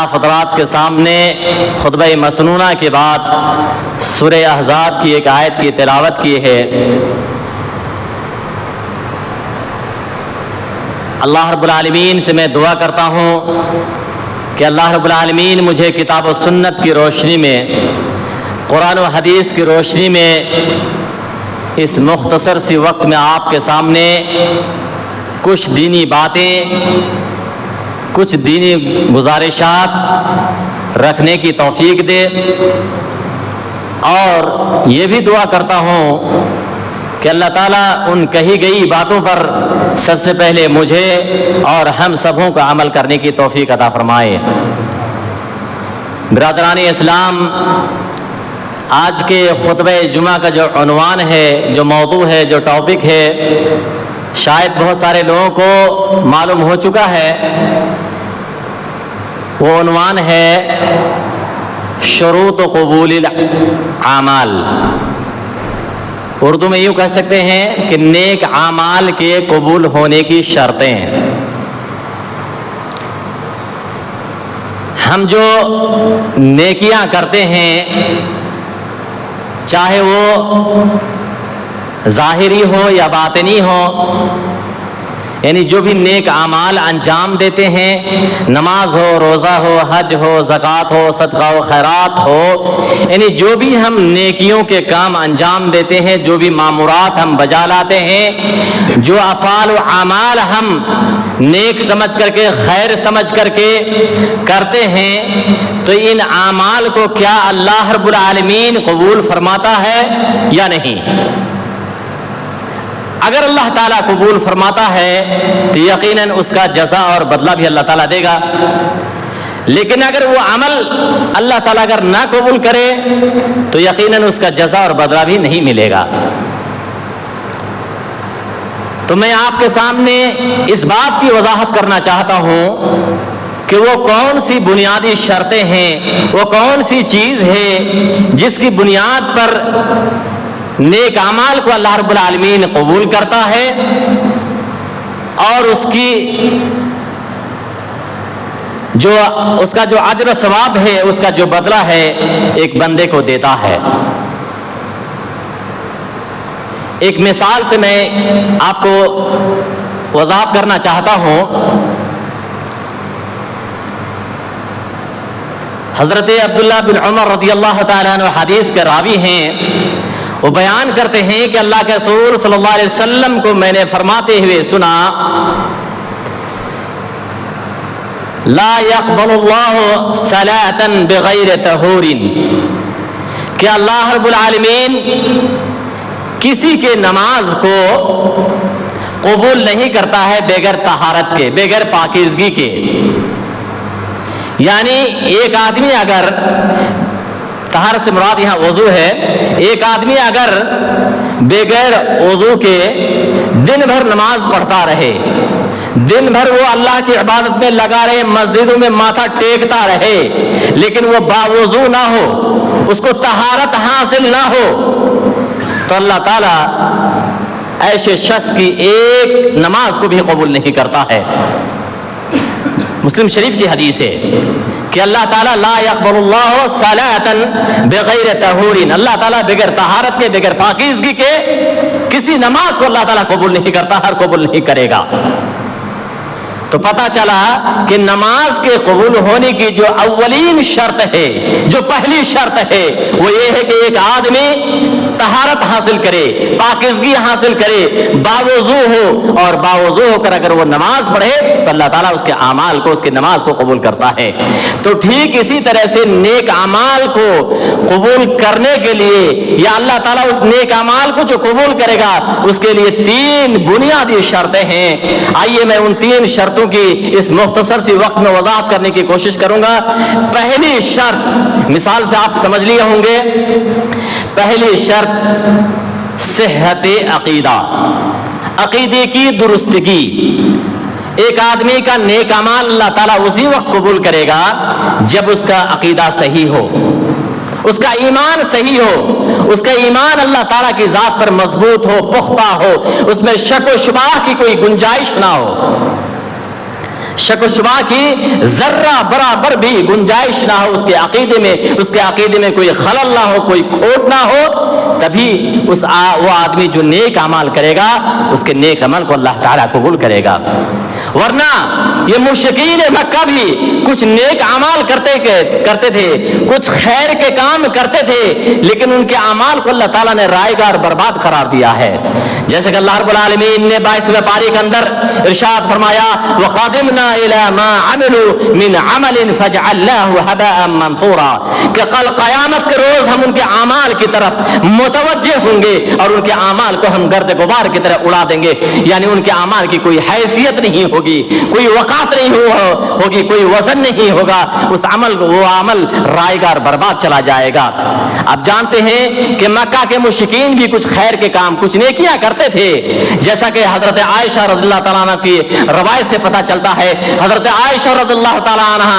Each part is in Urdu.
آپ حضرات کے سامنے خطبہ مسنونہ کے بعد سورہ احزاب کی ایک آیت کی تلاوت کی ہے۔ اللہ رب العالمین سے میں دعا کرتا ہوں کہ اللہ رب العالمین مجھے کتاب و سنت کی روشنی میں، قرآن و حدیث کی روشنی میں اس مختصر سی وقت میں آپ کے سامنے کچھ دینی باتیں، کچھ دینی گزارشات رکھنے کی توفیق دے، اور یہ بھی دعا کرتا ہوں کہ اللہ تعالیٰ ان کہی گئی باتوں پر سب سے پہلے مجھے اور ہم سبوں کو عمل کرنے کی توفیق عطا فرمائے۔ برادران اسلام، آج کے خطبہ جمعہ کا جو عنوان ہے، جو موضوع ہے، جو ٹاپک ہے، شاید بہت سارے لوگوں کو معلوم ہو چکا ہے۔ وہ عنوان ہے شروط قبول الاعمال۔ اردو میں یوں کہہ سکتے ہیں کہ نیک اعمال کے قبول ہونے کی شرطیں۔ ہم جو نیکیاں کرتے ہیں، چاہے وہ ظاہری ہو یا باطنی ہو، یعنی جو بھی نیک اعمال انجام دیتے ہیں، نماز ہو، روزہ ہو، حج ہو، زکوٰۃ ہو، صدقہ و خیرات ہو، یعنی جو بھی ہم نیکیوں کے کام انجام دیتے ہیں، جو بھی مامورات ہم بجا لاتے ہیں، جو افعال و اعمال ہم نیک سمجھ کر کے، خیر سمجھ کر کے کرتے ہیں، تو ان اعمال کو کیا اللہ رب العالمین قبول فرماتا ہے یا نہیں؟ اگر اللہ تعالیٰ قبول فرماتا ہے تو یقیناً اس کا جزا اور بدلہ بھی اللہ تعالیٰ دے گا، لیکن اگر وہ عمل اللہ تعالیٰ اگر نہ قبول کرے تو یقیناً اس کا جزا اور بدلہ بھی نہیں ملے گا۔ تو میں آپ کے سامنے اس بات کی وضاحت کرنا چاہتا ہوں کہ وہ کون سی بنیادی شرطیں ہیں، وہ کون سی چیز ہے جس کی بنیاد پر نیک اعمال کو اللہ رب العالمین قبول کرتا ہے اور اس کا جو اجر و ثواب ہے، اس کا جو بدلہ ہے، ایک بندے کو دیتا ہے۔ ایک مثال سے میں آپ کو وضاحت کرنا چاہتا ہوں۔ حضرت عبداللہ بن عمر رضی اللہ تعالیٰ عنہ حدیث کے راوی ہیں، وہ بیان کرتے ہیں کہ اللہ کے رسول صلی اللہ علیہ وسلم کو میں نے فرماتے ہوئے سنا، لا يقبل اللہ صلاۃ بغیر طہور، کہ اللہ رب العالمین کسی کے نماز کو قبول نہیں کرتا ہے بغیر طہارت کے، بغیر پاکیزگی کے۔ یعنی ایک آدمی اگر، طہارت سے مراد یہاں وضو ہے، ایک آدمی اگر بغیر وضو کے دن بھر نماز پڑھتا رہے، دن بھر وہ اللہ کی عبادت میں لگا رہے، مسجدوں میں ماتھا ٹیکتا رہے، لیکن وہ باوضو نہ ہو، اس کو طہارت حاصل نہ ہو، تو اللہ تعالیٰ ایسے شخص کی ایک نماز کو بھی قبول نہیں کرتا ہے۔ مسلم شریف کی حدیث ہے کہ اللہ تعالیٰ لا يقبل اللہ صلاۃ بغیر طہور، اللہ تعالیٰ بغیر طہارت کے، بغیر پاکیزگی کے کسی نماز کو اللہ تعالیٰ قبول نہیں کرتا، ہر قبول نہیں کرے گا۔ تو پتہ چلا کہ نماز کے قبول ہونے کی جو اولین شرط ہے، جو پہلی شرط ہے، وہ یہ ہے کہ ایک آدمی طہارت حاصل کرے، پاکیزگی حاصل کرے، باوضو ہو، اور باوضو ہو کر اگر وہ نماز پڑھے تو اللہ تعالیٰ اس کے اعمال کو، اس کی نماز کو قبول کرتا ہے۔ تو ٹھیک اسی طرح سے نیک اعمال کو قبول کرنے کے لیے، یا اللہ تعالیٰ اس نیک اعمال کو جو قبول کرے گا، اس کے لیے تین بنیادی شرطیں ہیں۔ آئیے میں ان تین شرطوں کی اس مختصر سی وقت میں وضاحت کرنے کی کوشش کروں گا۔ پہلی شرط مثال سے آپ سمجھ لیے ہوں گے، پہلی شرط صحت عقیدہ، عقیدے کی درستگی۔ ایک آدمی کا نیک اعمال اللہ تعالیٰ اسی وقت قبول کرے گا جب اس کا عقیدہ صحیح ہو، اس کا ایمان صحیح ہو، اس کا ایمان اللہ تعالیٰ کی ذات پر مضبوط ہو، پختہ ہو، اس میں شک و شبہ کی کوئی گنجائش نہ ہو۔ شک و شبہ کی ذرہ برابر بھی گنجائش نہ ہو اس کے عقیدے میں کوئی خلل نہ ہو، کوئی کھوٹ نہ ہو، تبھی وہ آدمی جو نیک اعمال کرے گا اس کے نیک عمل کو اللہ تعالیٰ قبول کرے گا۔ ورنہ یہ مشرکین مکہ بھی کچھ نیک اعمال کرتے تھے، کچھ خیر کے کام کرتے تھے، لیکن ان کے اعمال کو اللہ تعالیٰ نے رائے گار برباد قرار دیا ہے۔ جیسے کہ اللہ رب العالمین نے 22ویں پارے کے اندر ارشاد فرمایا وَقَدِمْنَا إِلَى مَا عَمِلُوا مِنْ عَمَلٍ فَجَعَلْنَاهُ هَبَاءً مَنْثُورًا، کہ کل قیامت کے روز ہم ان کے اعمال کی طرف متوجہ ہوں گے اور ان کے اعمال کو ہم گرد غبار کی طرح اڑا دیں گے، یعنی ان کے اعمال کی کوئی حیثیت نہیں ہوگی، کوئی وقات نہیں ہوگی، کوئی وزن نہیں ہوگا، اس عمل وہ عمل رائے گار برباد چلا جائے گا۔ اب جانتے ہیں کہ مکہ کے مشرکین بھی کچھ خیر کے کام، کچھ نیکیاں کرتے تھے، جیسا کہ حضرت عائشہ رضی اللہ تعالیٰ عنہ کی روایت سے پتہ چلتا ہے۔ حضرت عائشہ رضی اللہ تعالیٰ عنہ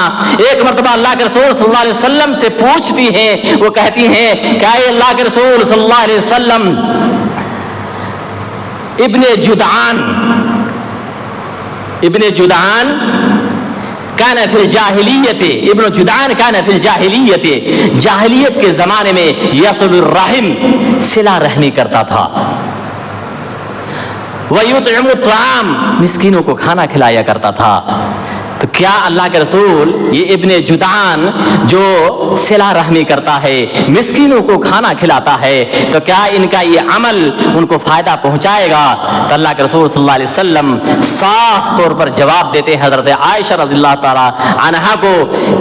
ایک مرتبہ اللہ کے رسول صلی اللہ علیہ وسلم سے پوچھتی ہیں، وہ کہتی ہیں کہ اے اللہ کے رسول صلی اللہ علیہ وسلم، ابن جدعان کان فی الجاہلیت، ابن جدعان کان فی الجاہلیت، جاہلیت کے زمانے میں یصل الرحم، صلہ رحمی کرتا تھا، وَيُطْعِمُ الطَّعَامَ، مسکینوں کو کھانا کھلایا کرتا تھا۔ تو کیا اللہ کے رسول یہ ابن جدعان جو صلہ رحمی کرتا ہے، مسکینوں کو کھانا کھلاتا ہے، تو کیا ان کا یہ عمل ان کو فائدہ پہنچائے گا؟ تو اللہ کے رسول صلی اللہ علیہ وسلم صاف طور پر جواب دیتے ہیں حضرت عائشہ رضی اللہ تعالی عنہا کو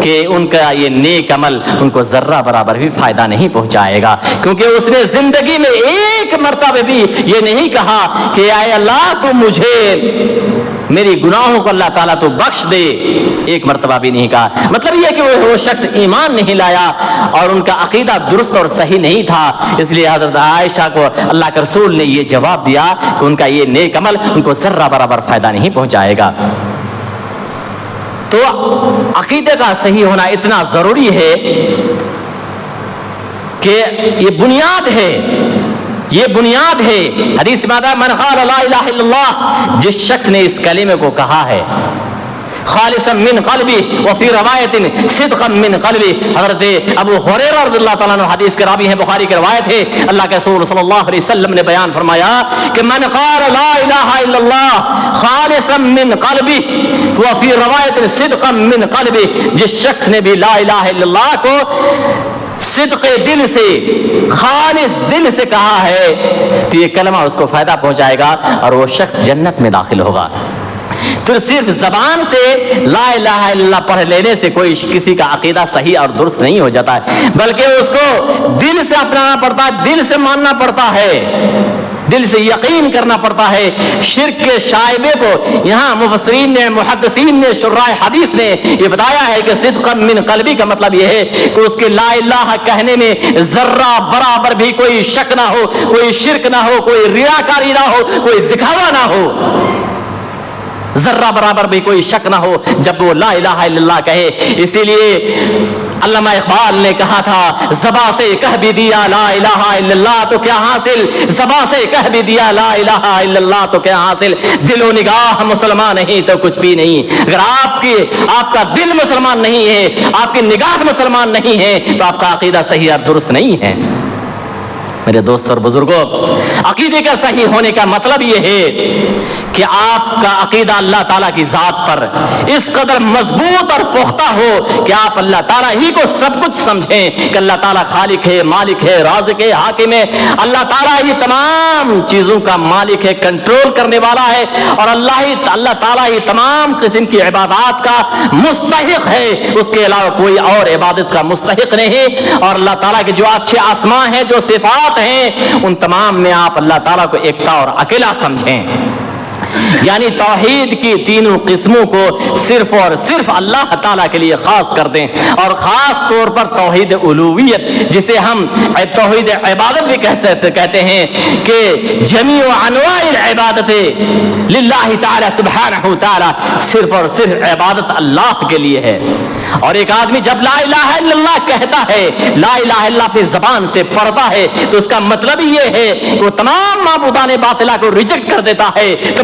کہ ان کا یہ نیک عمل ان کو ذرہ برابر بھی فائدہ نہیں پہنچائے گا، کیونکہ اس نے زندگی میں ایک مرتبہ بھی یہ نہیں کہا کہ اے اللہ تو مجھے میری گناہوں کو اللہ تعالیٰ تو بخش دے، ایک مرتبہ بھی نہیں کہا۔ مطلب یہ کہ وہ شخص ایمان نہیں لایا اور ان کا عقیدہ درست اور صحیح نہیں تھا، اس لیے حضرت عائشہ کو اللہ کے رسول نے یہ جواب دیا کہ ان کا یہ نیک عمل ان کو ذرہ برابر فائدہ نہیں پہنچائے گا۔ تو عقیدے کا صحیح ہونا اتنا ضروری ہے کہ یہ بنیاد ہے، یہ بنیاد ہے۔ حدیث میں آتا ہے من قال لا الہ الا اللہ، جس شخص نے اس کلمے کو کہا ہے خالصا من قلبی وفی روایت صدقا من قلبی، حضرت ابو ہریرہ رضی اللہ تعالیٰ عنہ حدیث کے راوی ہیں، بخاری کی روایت ہے، اللہ کے رسول صلی اللہ علیہ وسلم نے بیان فرمایا کہ من قال لا الہ الا اللہ خالصا من قلبی وفی روایت صدقا من قلبی، جس شخص نے بھی لا الہ الا اللہ کو صدق دل سے، خالص دل سے کہا ہے تو یہ کلمہ اس کو فائدہ پہنچائے گا اور وہ شخص جنت میں داخل ہوگا۔ تو صرف زبان سے لا الہ الا اللہ پڑھ لینے سے کوئی کسی کا عقیدہ صحیح اور درست نہیں ہو جاتا ہے، بلکہ اس کو دل سے اپنانا پڑتا ہے، دل سے ماننا پڑتا ہے، دل سے یقین کرنا پڑتا ہے۔ شرک کے شائبے کو یہاں مفسرین نے، محدثین نے، شراح حدیث نے یہ بتایا ہے کہ صدقا من قلبی کا مطلب یہ ہے کہ اس کے لا الہ کہنے میں ذرہ برابر بھی کوئی شک نہ ہو، کوئی شرک نہ ہو، کوئی ریاکاری نہ ہو، کوئی دکھاوا نہ ہو، ذرہ برابر بھی کوئی شک نہ ہو جب وہ لا الہ الا اللہ کہے۔ اسی لیے علامہ اقبال نے کہا تھا زباں سے کہہ بھی دیا لا الہ الا اللہ تو کیا حاصل، زباں سے کہہ بھی دیا لا الہ الا اللہ تو کیا حاصل، دل و نگاہ مسلمان نہیں تو کچھ بھی نہیں۔ اگر آپ کا دل مسلمان نہیں ہے، آپ کی نگاہ مسلمان نہیں ہے، تو آپ کا عقیدہ صحیح اور درست نہیں ہے۔ میرے دوست اور بزرگوں، عقیدے کا صحیح ہونے کا مطلب یہ ہے کہ آپ کا عقیدہ اللہ تعالیٰ کی ذات پر اس قدر مضبوط اور پختہ ہو کہ آپ اللہ تعالیٰ ہی کو سب کچھ سمجھیں کہ اللہ تعالیٰ خالق ہے، مالک ہے، رازق ہے، حاکم ہے، اللہ تعالیٰ ہی تمام چیزوں کا مالک ہے، کنٹرول کرنے والا ہے، اور اللہ تعالیٰ ہی تمام قسم کی عبادات کا مستحق ہے، اس کے علاوہ کوئی اور عبادت کا مستحق نہیں۔ اور اللہ تعالیٰ کے جو اچھے اسماء ہیں، جو صفات ہیں، ان تمام میں آپ اللہ تعالیٰ کو ایکتا اور اکیلا سمجھیں، یعنی توحید کی تینوں قسموں کو صرف اور صرف اللہ تعالیٰ کے لیے خاص کر دیں، اور خاص طور پر توحید الوہیت جسے ہم توحید عبادت بھی کہتے ہیں کہ جمیع انواع العبادت للہ تعالی سبحانہ تعالی، صرف اور صرف عبادت اللہ کے لیے ہے۔ اور ایک آدمی جب لا الہ الا اللہ کہتا ہے، لا الہ الا اللہ اپنی زبان سے پڑھتا ہے، تو اس کا مطلب یہ ہے کہ وہ تمام معبودان باطلہ کو ریجیکٹ کر دیتا ہے،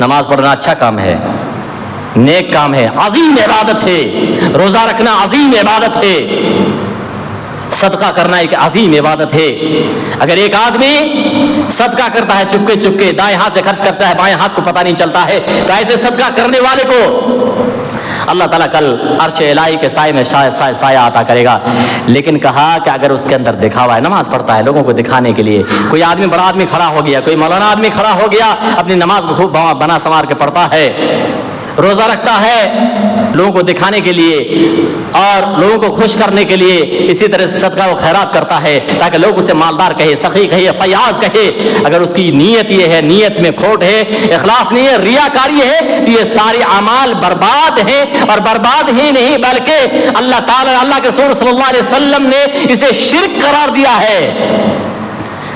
نماز پڑھنا اچھا کام ہے، نیک کام ہے، عظیم عبادت ہے، روزہ رکھنا عظیم عبادت ہے، صدقہ کرنا ایک عظیم عبادت ہے۔ اگر ایک آدمی صدقہ کرتا ہے چپکے چپکے، دائیں ہاتھ سے خرچ کرتا ہے، بائیں ہاتھ کو پتہ نہیں چلتا ہے، تو ایسے صدقہ کرنے والے کو اللہ تعالیٰ کل عرش الہی کے سائے میں سایہ عطا کرے گا۔ لیکن کہا کہ اگر اس کے اندر دکھاوا ہے، نماز پڑھتا ہے لوگوں کو دکھانے کے لیے، کوئی آدمی بڑا آدمی کھڑا ہو گیا، کوئی مولانا آدمی کھڑا ہو گیا، اپنی نماز کو خوب بنا سنوار کے پڑھتا ہے، روزہ رکھتا ہے لوگوں کو دکھانے کے لیے اور لوگوں کو خوش کرنے کے لیے، اسی طرح سے صدقہ و خیرات کرتا ہے تاکہ لوگ اسے مالدار کہے، سخی کہے، فیاض کہے، اگر اس کی نیت یہ ہے، نیت میں کھوٹ ہے، اخلاص نہیں ہے، ریاکاری ہے، تو یہ سارے اعمال برباد ہیں، اور برباد ہی نہیں بلکہ اللہ تعالیٰ، اللہ کے رسول صلی اللہ علیہ وسلم نے اسے شرک قرار دیا ہے۔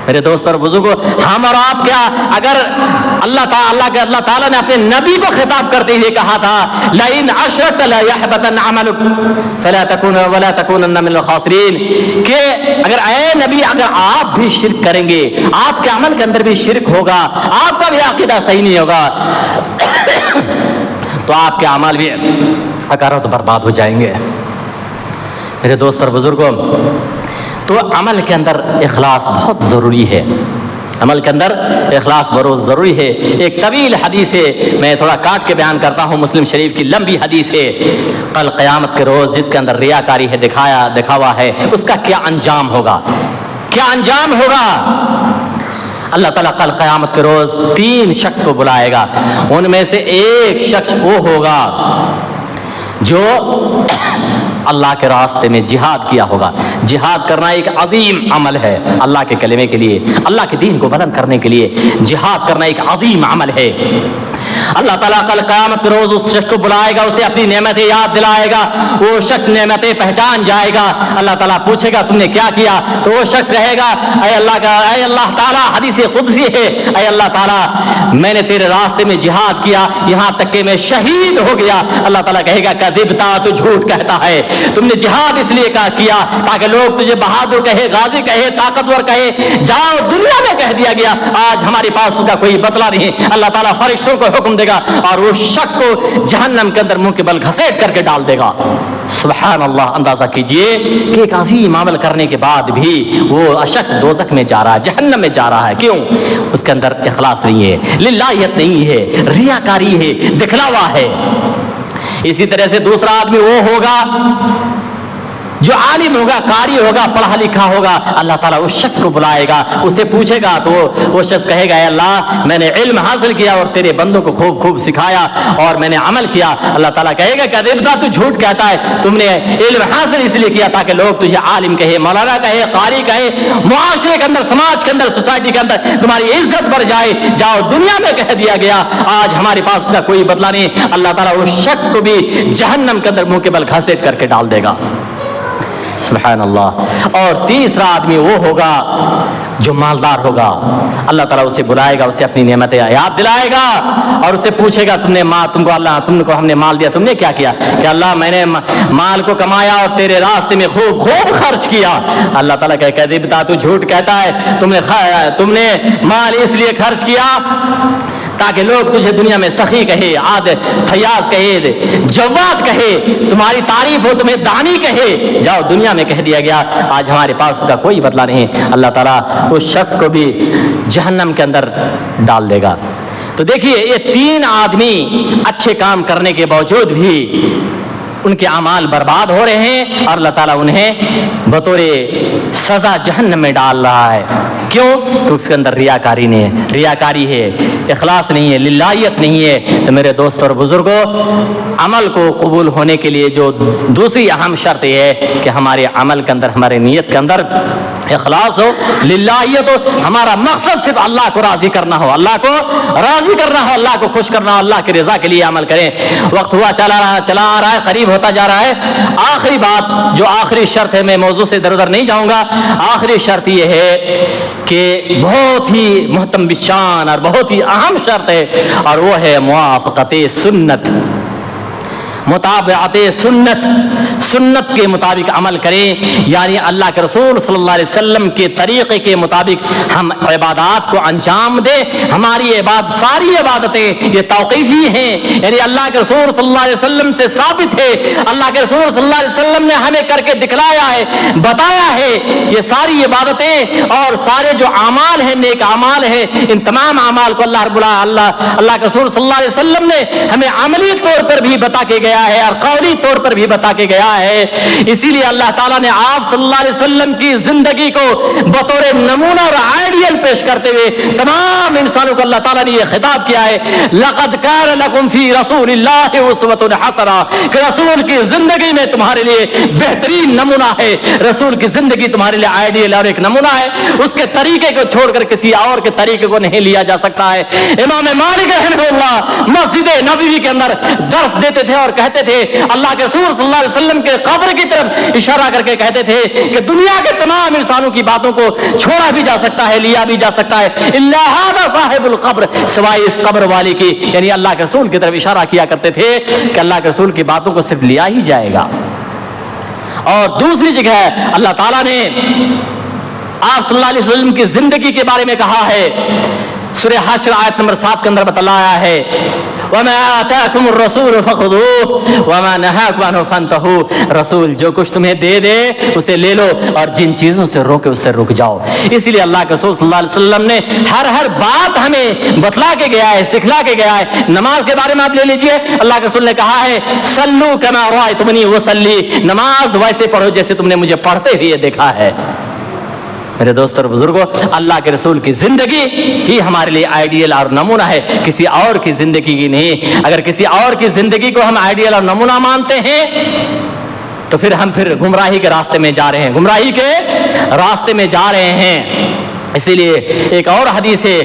میرے دوست اور بزرگوں، ہم اور آپ کیا، اگر اللہ تعالیٰ نے اپنے نبی کو خطاب کرتے ہوئے کہا تھا لَإِنْ أَشْرَكْتَ لَيَحْبَطَنَّ عَمَلُكَ وَلَا تَكُونَنَّ مِنَ الْخَاسِرِينَ، کہ اگر اے نبی، اگر آپ بھی شرک کریں گے، آپ کے عمل کے اندر بھی شرک ہوگا، آپ کا بھی عقیدہ صحیح نہیں ہوگا، تو آپ کے اعمال بھی حقارت برباد ہو جائیں گے۔ میرے دوست اور بزرگوں، تو عمل کے اندر اخلاص بہت ضروری ہے، عمل کے اندر اخلاص بہت ضروری ہے۔ ایک طویل حدیث ہے، میں تھوڑا کاٹ کے بیان کرتا ہوں، مسلم شریف کی لمبی حدیث ہے، کل قیامت کے روز جس کے اندر ریاکاری ہے، دکھاوا ہے، اس کا کیا انجام ہوگا، کیا انجام ہوگا۔ اللہ تعالیٰ کل قیامت کے روز 3 شخص کو بلائے گا، ان میں سے ایک شخص وہ ہوگا جو اللہ کے راستے میں جہاد کیا ہوگا۔ جہاد کرنا ایک عظیم عمل ہے، اللہ کے کلمے کے لیے، اللہ کے دین کو بلند کرنے کے لیے جہاد کرنا ایک عظیم عمل ہے۔ اللہ تعالیٰ کل قیامت کے روز اس شخص کو بلائے گا، اسے اپنی نعمتیں یاد دلائے گا، وہ شخص نعمتیں پہچان جائے گا۔ اللہ تعالیٰ پوچھے گا تم نے کیا کیا، تو وہ شخص کہے گا اے اللہ تعالیٰ، حدیث قدسی ہے، اے اللہ تعالیٰ میں نے تیرے راستے میں جہاد کیا، یہاں تک کہ میں شہید ہو گیا۔ اللہ تعالیٰ کہے گا کذبتا، تو جھوٹ کہتا ہے، تم نے جہاد اس لیے کیا تاکہ لوگ تجھے بہادر کہے، غازی کہے، طاقتور کہے، جاؤ دنیا میں کہہ دیا گیا، آج ہمارے پاس اس کا کوئی بدلہ نہیں۔ اللہ تعالیٰ فرشتوں کو حکم دے گا اور وہ شخص کو جہنم کے اندر منہ کے بل گھسیٹ کر کے ڈال دے گا۔ سبحان اللہ، اندازہ کیجئے کہ ایک عظیم عمل کرنے کے بعد بھی وہ شخص دوزخ میں جا رہا ہے، جہنم میں جا رہا ہے، کیوں؟ اس کے اندر اخلاص نہیں ہے، للہیت نہیں ہے، ریاکاری ہے، دکھلاوا ہے۔ اسی طرح سے دوسرا آدمی وہ ہوگا جو عالم ہوگا، قاری ہوگا، پڑھا لکھا ہوگا، اللہ تعالیٰ اس شخص کو بلائے گا، اسے پوچھے گا تو وہ شخص کہے گا اے اللہ میں نے علم حاصل کیا اور تیرے بندوں کو خوب خوب سکھایا اور میں نے عمل کیا۔ اللہ تعالیٰ کہے گا کذبتا، تو جھوٹ کہتا ہے، تم نے علم حاصل اس لیے کیا تاکہ لوگ تجھے عالم کہے، مولانا کہے، قاری کہے، معاشرے کے اندر، سماج کے اندر، سوسائٹی کے اندر تمہاری عزت بڑھ جائے، جاؤ دنیا میں کہہ دیا گیا، آج ہمارے پاس اس کا کوئی بدلہ نہیں۔ اللہ تعالیٰ اس شخص کو بھی جہنم کے اندر منہ کے بل گھسیٹ کر کے ڈال دے گا۔ سبحان اللہ۔ اور تیسرا آدمی وہ ہوگا جو مالدار ہوگا، اللہ تعالیٰ اسے بلائے گا، اسے اپنی نعمتیں یاد دلائے گا اور اسے پوچھے گا تم کو ہم نے مال دیا، تم نے کیا کیا؟ کہ اللہ میں نے مال کو کمایا اور تیرے راستے میں خوب خوب خرچ کیا۔ اللہ تعالیٰ کہ کذبتا، تو جھوٹ کہتا ہے، تم نے مال اس لیے خرچ کیا تاکہ لوگ تجھے دنیا میں سخی کہے، فیاض کہے، جواد کہے، تمہاری تعریف ہو، تمہیں دانی کہے، جاؤ دنیا میں کہہ دیا گیا، آج ہمارے پاس اس کا کوئی بدلہ نہیں۔ اللہ تعالیٰ اس شخص کو بھی جہنم کے اندر ڈال دے گا۔ تو دیکھیے یہ 3 آدمی اچھے کام کرنے کے باوجود بھی ان کے اعمال برباد ہو رہے ہیں اور اللہ تعالیٰ انہیں بطور سزا جہنم میں ڈال رہا ہے۔ کیوں؟ کہ اس کے اندر ریاکاری ہے، اخلاص نہیں ہے، للہیت نہیں ہے۔ تو میرے دوست اور بزرگوں، عمل کو قبول ہونے کے لیے جو دوسری اہم شرط یہ ہے کہ ہمارے عمل کے اندر، ہمارے نیت کے اندر اخلاص ہو، للہیت ہو، ہمارا مقصد صرف اللہ کو راضی کرنا ہو، اللہ کو راضی کرنا ہو، اللہ کو خوش کرنا ہو، اللہ کی رضا کے لیے عمل کریں۔ وقت ہوا چلا آ رہا ہے، قریب ہوتا جا رہا ہے۔ آخری بات جو آخری شرط ہے، میں موضوع سے ادھر ادھر نہیں جاؤں گا، آخری شرط یہ ہے کہ بہت ہی محتم بشان اور بہت ہی اہم شرط ہے اور وہ ہے موافقت سنت۔ متابعت سنت، سنت کے مطابق عمل کریں، یعنی اللہ کے رسول صلی اللہ علیہ وسلم کے طریقے کے مطابق ہم عبادات کو انجام دیں۔ ہماری ساری عبادتیں یہ توقیفی ہیں، یعنی اللہ کے رسول صلی اللہ علیہ وسلم سے ثابت ہے، اللہ کے رسول صلی اللہ علیہ وسلم نے ہمیں کر کے دکھلایا ہے، بتایا ہے۔ یہ ساری عبادتیں اور سارے جو اعمال ہیں، نیک اعمال ہیں، ان تمام اعمال کو اللہ کے رسول صلی اللہ علیہ وسلم نے ہمیں عملی طور پر بھی بتا کے گیا ہے اور قولی طور پر بھی بتا کے گیا ہے۔ اسی لیے اللہ تعالیٰ نے آپ صلی اللہ علیہ وسلم کی زندگی کو بطور نمونہ اور آئیڈیل پیش کرتے ہوئے تمام انسانوں کو اللہ تعالیٰ نے یہ خطاب کیا ہے، لَقَدْ كَانَ لَكُمْ فِي رَسُولِ اللَّهِ أُسْوَةٌ حَسَنَةٌ، کہ رسول کی زندگی میں تمہارے لیے بہترین نمونہ ہے۔ رسول کی زندگی تمہارے لیے آئیڈیل اور ایک نمونہ ہے، اس کے طریقے کو چھوڑ کر کسی اور کے طریقے کو نہیں لیا جا سکتا ہے۔ امام مالک رحمہ اللہ مسجد نبوی کے اندر درس دیتے تھے اور کہتے تھے، اللہ کے رسول صلی اللہ علیہ وسلم کے قبر کی طرف اشارہ کر کے کہتے تھے کہ دنیا کے تمام انسانوں کی باتوں کو چھوڑا بھی جا سکتا ہے، لیا بھی جا سکتا ہے، الا ھذا صاحب القبر، سوائے اس قبر والے کی، یعنی اللہ کے رسول کی طرف اشارہ کیا کرتے تھے کہ اللہ کے رسول کی باتوں کو صرف لیا ہی جائے گا۔ اور دوسری جگہ اللہ تعالیٰ نے آپ صلی اللہ علیہ وسلم کی زندگی کے بارے میں کہا ہے، سورہ حشر آیت نمبر 7 کے اندر بتلایا ہے، وَمَا آتَاكُمُ الرَّسُولُ فَخُذُوهُ وَمَا نَهَاكُمْ عَنْهُ فَانْتَهُوا، رسول جو کچھ تمہیں دے دے اسے لے لو اور جن چیزوں سے روکے اس سے رک جاؤ۔ اسی لیے اللہ کے رسول صلی اللہ علیہ وسلم نے ہر بات ہمیں بتلا کے گیا ہے، سکھلا کے گیا ہے۔ نماز کے بارے میں آپ لے لیجئے، اللہ کے رسول نے کہا ہے صلوا كما رأيتموني اصلي، نماز ویسے پڑھو جیسے تم نے مجھے پڑھتے ہوئے دیکھا ہے۔ میرے دوستوں اور بزرگوں، اللہ کے رسول کی زندگی ہی ہمارے لیے آئیڈیل اور نمونہ ہے، کسی اور کی زندگی کی نہیں۔ اگر کسی اور کی زندگی کو ہم آئیڈیل اور نمونہ مانتے ہیں تو پھر ہم گمراہی کے راستے میں جا رہے ہیں، گمراہی کے راستے میں جا رہے ہیں۔ اسی لیے ایک اور حدیث ہے،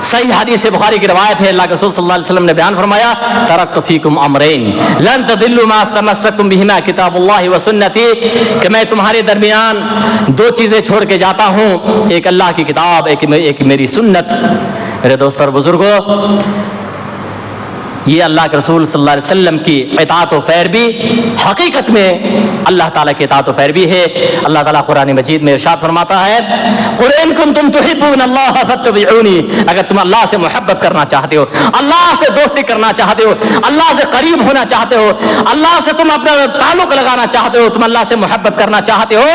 صحیح حدیث بخاری کی روایت ہے، اللہ کے رسول صلی اللہ علیہ وسلم نے بیان فرمایا، ترکت فیکم امرین لن تضلوا ما استمسکتم بہما کتاب اللہ و سنتی، کہ میں تمہارے درمیان دو چیزیں چھوڑ کے جاتا ہوں، ایک اللہ کی کتاب، ایک میری سنت۔ میرے دوستوں اور بزرگوں، یہ اللہ کے رسول صلی اللہ علیہ وسلم کی اطاعت و پیروی حقیقت میں اللہ تعالیٰ کی اطاعت و پیروی ہے۔ اللہ تعالیٰ قرآن مجید میں ارشاد فرماتا ہے، قُلْ إِن كُنتُمْ تُحِبُّونَ اللَّهَ فَاتَّبِعُونِي، اگر تم اللہ سے محبت کرنا چاہتے ہو، اللہ سے دوستی کرنا چاہتے ہو، اللہ سے قریب ہونا چاہتے ہو، اللہ سے تم اپنا تعلق لگانا چاہتے ہو، تم اللہ سے محبت کرنا چاہتے ہو،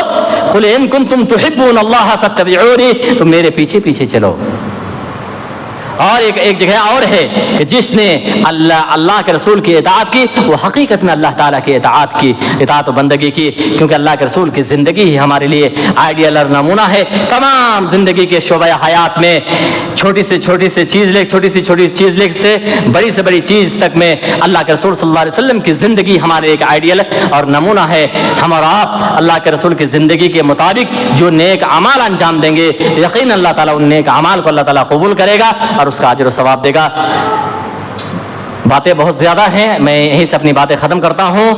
قُلْ إِن كُنتُمْ تُحِبُّونَ اللَّهَ فَاتَّبِعُونِي، تم میرے پیچھے پیچھے چلو۔ اور ایک جگہ اور ہے کہ جس نے اللہ کے رسول کی اطاعت کی وہ حقیقت میں اللہ تعالیٰ کی اطاعت و بندگی کی، کیونکہ اللہ کے رسول کی زندگی ہی ہمارے لیے آئیڈیل اور نمونہ ہے۔ تمام زندگی کے شعبہ حیات میں چھوٹی سے چھوٹی چیز لے سے بڑی چیز تک میں اللہ کے رسول صلی اللہ علیہ وسلم کی زندگی ہمارے ایک آئیڈیل اور نمونہ ہے۔ ہم اور آپ اللہ کے رسول کی زندگی کے مطابق جو نیک اعمال انجام دیں گے، یقین اللہ تعالیٰ ان نیک اعمال کو اللہ تعالیٰ قبول کرے گا اور اس کا اجر و ثواب دے گا۔ باتیں بہت زیادہ ہیں، میں یہیں سے اپنی باتیں ختم کرتا ہوں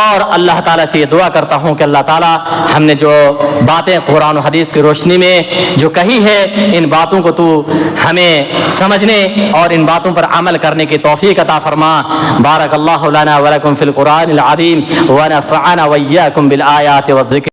اور اللہ تعالیٰ سے یہ دعا کرتا ہوں کہ اللہ تعالیٰ ہم نے جو باتیں قرآن و حدیث کی روشنی میں جو کہی ہے، ان باتوں کو تو ہمیں سمجھنے اور ان باتوں پر عمل کرنے کی توفیق عطا فرما۔ بارک اللہ لنا ولکم فی القرآن العظیم ونفعنا وإیاکم بالآیات والذکر